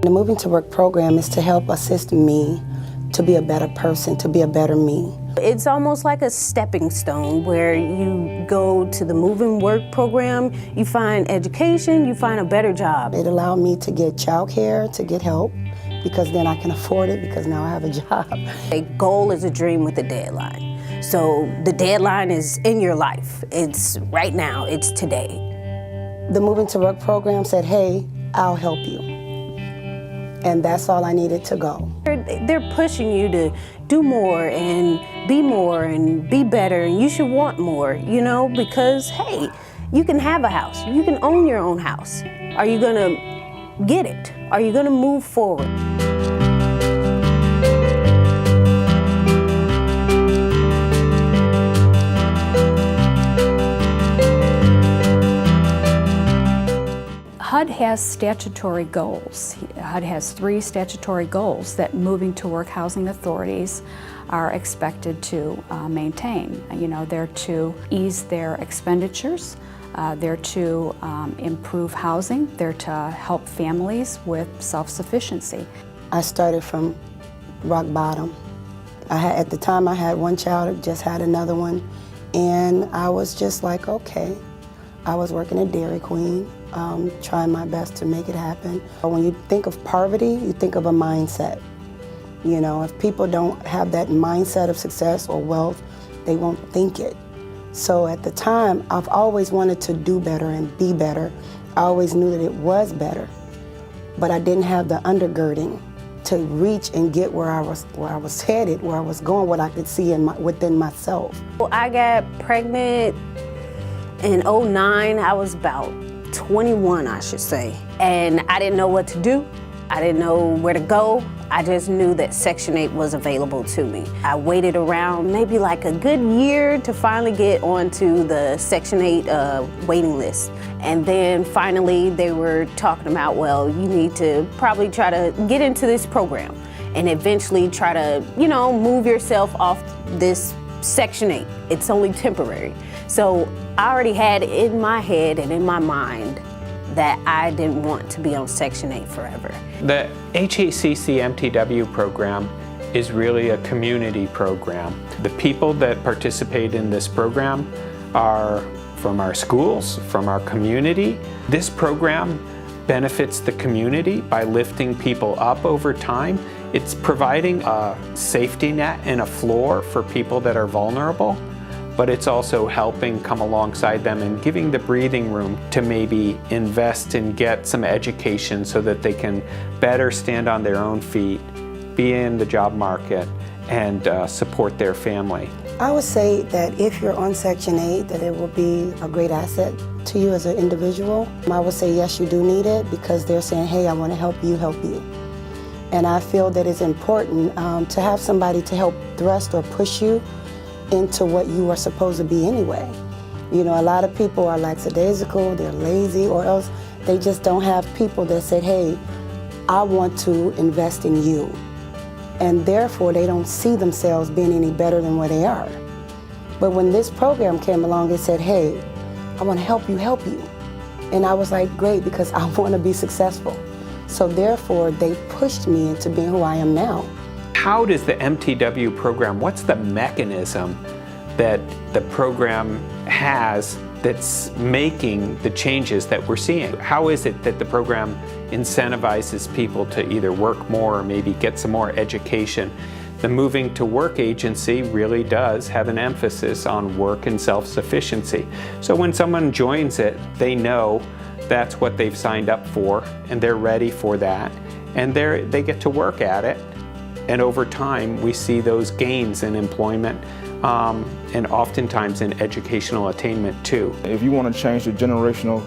The Moving to Work program is to help assist me to be a better person, to be a better me. It's almost like a stepping stone where you go to the Moving Work program, you find education, you find a better job. It allowed me to get childcare, to get help, because then I can afford it because now I have a job. A goal is a dream with a deadline. So the deadline is in your life. It's right now, it's today. The Moving to Work program said, hey, I'll help you. And that's all I needed to go. They're pushing you to do more and be better, and you should want more, you know, because hey, you can have a house, you can own your own house. Are you gonna get it? Are you gonna move forward? HUD has statutory goals. HUD has 3 statutory goals that moving to work housing authorities are expected to maintain. You know, they're to ease their expenditures, they're to improve housing, they're to help families with self-sufficiency. I started from rock bottom. At the time I had one child, I just had another one, and I was just like, okay. I was working at Dairy Queen, trying my best to make it happen. When you think of poverty, you think of a mindset. You know, if people don't have that mindset of success or wealth, they won't think it. So at the time, I've always wanted to do better and be better. I always knew that it was better, but I didn't have the undergirding to reach and get where I was headed, where I was going, what I could see within myself. Well, I got pregnant in '09. I was about 21, I should say. And I didn't know what to do. I didn't know where to go. I just knew that Section 8 was available to me. I waited around maybe like a good year to finally get onto the Section 8 waiting list. And then finally they were talking about, well, you need to probably try to get into this program and eventually try to, you know, move yourself off this Section 8. It's only temporary. So I already had in my head and in my mind that I didn't want to be on Section 8 forever. The HACC MTW program is really a community program. The people that participate in this program are from our schools, from our community. This program benefits the community by lifting people up over time. It's providing a safety net and a floor for people that are vulnerable, but it's also helping come alongside them and giving the breathing room to maybe invest and get some education so that they can better stand on their own feet, be in the job market, and support their family. I would say that if you're on Section 8, that it will be a great asset to you as an individual. I would say yes, you do need it, because they're saying, hey, I want to help you, help you. And I feel that it's important to have somebody to help thrust or push you into what you are supposed to be anyway. You know, a lot of people are lackadaisical, they're lazy, or else they just don't have people that said, hey, I want to invest in you. And therefore, they don't see themselves being any better than where they are. But when this program came along, it said, hey, I want to help you, help you. And I was like, great, because I want to be successful. So therefore, they pushed me into being who I am now. How does the MTW program, what's the mechanism that the program has that's making the changes that we're seeing? How is it that the program incentivizes people to either work more or maybe get some more education? The Moving to Work agency really does have an emphasis on work and self-sufficiency. So when someone joins it, they know that's what they've signed up for and they're ready for that, and they get to work at it. And over time, we see those gains in employment and oftentimes in educational attainment too. If you want to change the generational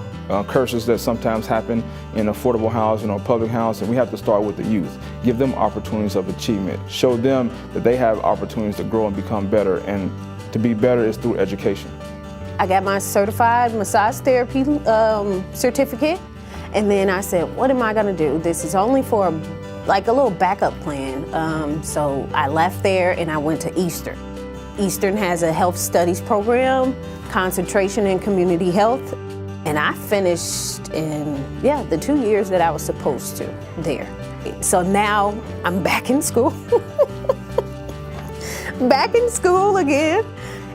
curses that sometimes happen in affordable housing or public housing, we have to start with the youth. Give them opportunities of achievement. Show them that they have opportunities to grow and become better, and to be better is through education. I got my certified massage therapy certificate, and then I said, what am I going to do? This is only for like a little backup plan. So I left there and I went to Eastern. Eastern has a health studies program, concentration in community health, and I finished in, the 2 years that I was supposed to there. So now I'm back in school. Back in school again.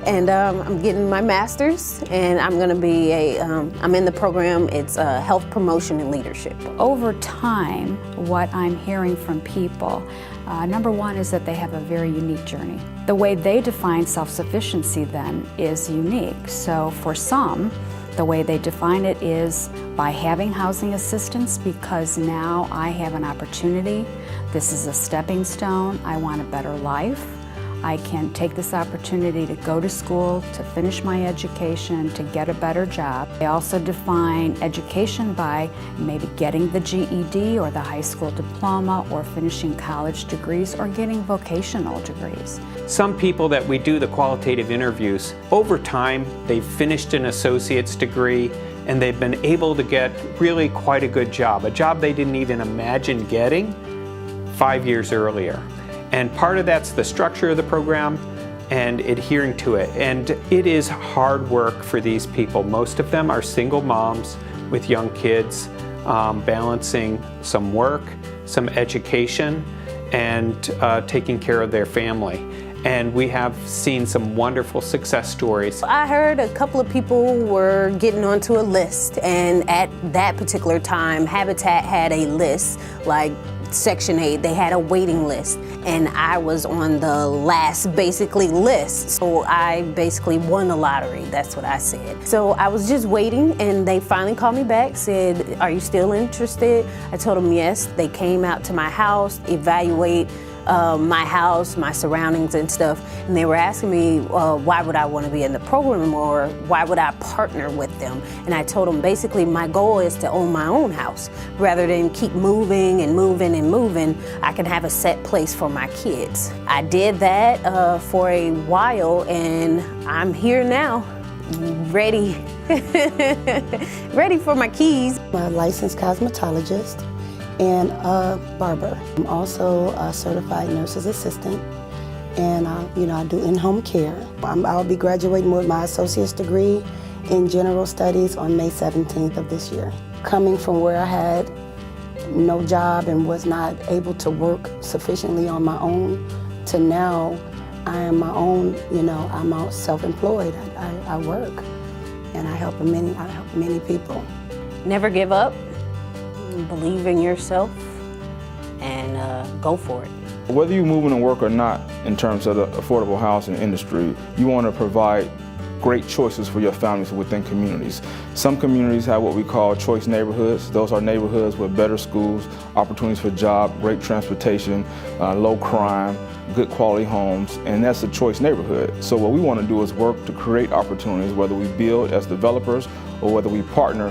And I'm getting my master's, and I'm going to be I'm in the program, it's health promotion and leadership. Over time, what I'm hearing from people, number one is that they have a very unique journey. The way they define self-sufficiency then is unique. So for some, the way they define it is by having housing assistance, because now I have an opportunity. This is a stepping stone. I want a better life. I can take this opportunity to go to school, to finish my education, to get a better job. I also define education by maybe getting the GED or the high school diploma, or finishing college degrees, or getting vocational degrees. Some people that we do the qualitative interviews, over time they've finished an associate's degree and they've been able to get really quite a good job, a job they didn't even imagine getting 5 years earlier. And part of that's the structure of the program and adhering to it. And it is hard work for these people. Most of them are single moms with young kids, balancing some work, some education, and taking care of their family. And we have seen some wonderful success stories. I heard a couple of people were getting onto a list, and at that particular time, Habitat had a list, like Section 8, they had a waiting list, and I was on the last basically list. So I basically won the lottery, that's what I said. So I was just waiting, and they finally called me back, said, "Are you still interested?" I told them yes. They came out to my house, evaluate my house, my surroundings and stuff, and they were asking me why would I want to be in the program, or why would I partner with them. And I told them basically my goal is to own my own house. Rather than keep moving and moving and moving, I can have a set place for my kids. I did that for a while, and I'm here now, ready ready for my keys. I'm a licensed cosmetologist and a barber. I'm also a certified nurse's assistant, and I do in-home care. I'll be graduating with my associate's degree in general studies on May 17th of this year. Coming from where I had no job and was not able to work sufficiently on my own, to now I am my own, I'm out self-employed. I work, and I help many people. Never give up. Believe in yourself and go for it. Whether you're moving to work or not, in terms of the affordable housing industry, you want to provide great choices for your families within communities. Some communities have what we call choice neighborhoods. Those are neighborhoods with better schools, opportunities for job, great transportation, low crime, good quality homes, and that's a choice neighborhood. So what we want to do is work to create opportunities, whether we build as developers or whether we partner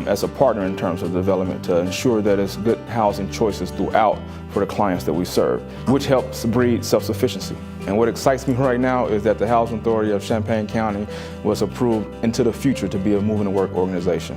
as a partner in terms of development, to ensure that it's good housing choices throughout for the clients that we serve, which helps breed self-sufficiency. And what excites me right now is that the Housing Authority of Champaign County was approved into the future to be a moving to work organization.